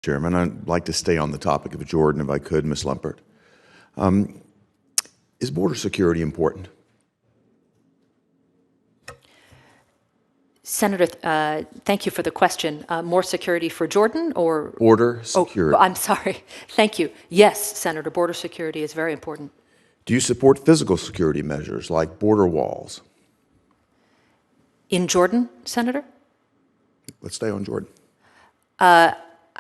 Chairman, I'd like to stay on the topic of Jordan, if I could, Ms. Lumpert. Is border security important? Senator, thank you for the question. More security for Jordan or? Border security. Oh, I'm sorry. Thank you. Yes, Senator, border security is very important. Do you support physical security measures like border walls? In Jordan, Senator? Let's stay on Jordan.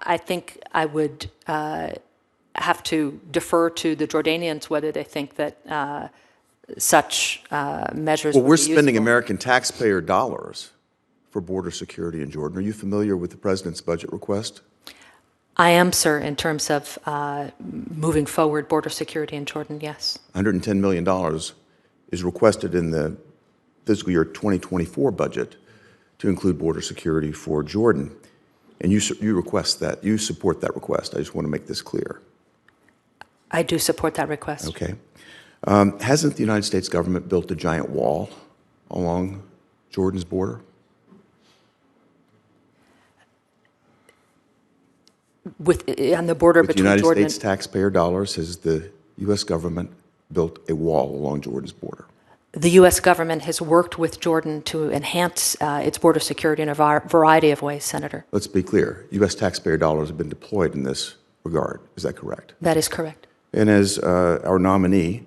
I think I would have to defer to the Jordanians whether they think that such measures Well, would we're be spending useful. American taxpayer dollars for border security in Jordan. Are you familiar with the President's budget request? I am, sir, in terms of moving forward border security in Jordan, yes. $110 million is requested in the fiscal year 2024 budget to include border security for Jordan. And you request that. You support that request. I just want to make this clear. I do support that request. Okay. Hasn't the United States government built a giant wall along Jordan's border? On the border With between United Jordan States taxpayer dollars, has the U.S. government built a wall along Jordan's border? The U.S. government has worked with Jordan to enhance its border security in a variety of ways, Senator. Let's be clear. U.S. taxpayer dollars have been deployed in this regard. Is that correct? That is correct. And as our nominee,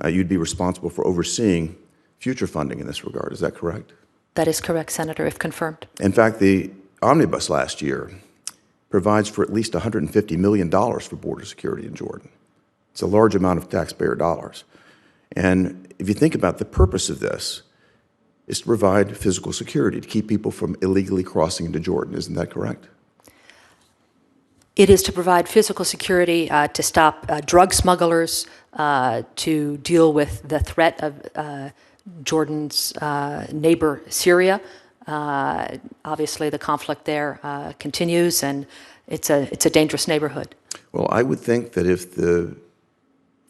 you'd be responsible for overseeing future funding in this regard. Is that correct? That is correct, Senator, if confirmed. In fact, the omnibus last year provides for at least $150 million for border security in Jordan. It's a large amount of taxpayer dollars. And if you think about the purpose of this, is to provide physical security, to keep people from illegally crossing into Jordan. Isn't that correct? It is to provide physical security to stop drug smugglers, to deal with the threat of Jordan's neighbor, Syria. Obviously, the conflict there continues, and it's a dangerous neighborhood. Well, I would think that if the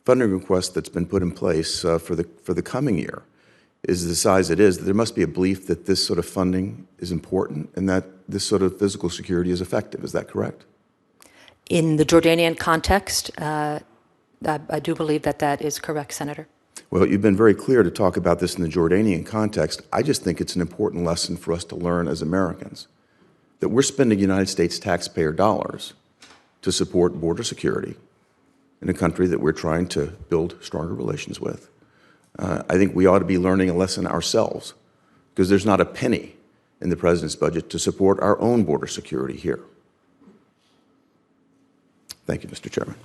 funding request that's been put in place for the coming year is the size it is, that there must be a belief that this sort of funding is important and that this sort of physical security is effective. Is that correct? In the Jordanian context, I do believe that that is correct, Senator. Well, you've been very clear to talk about this in the Jordanian context. I just think it's an important lesson for us to learn as Americans that we're spending United States taxpayer dollars to support border security in a country that we're trying to build stronger relations with. I think we ought to be learning a lesson ourselves, because there's not a penny in the President's budget to support our own border security here. Thank you, Mr. Chairman.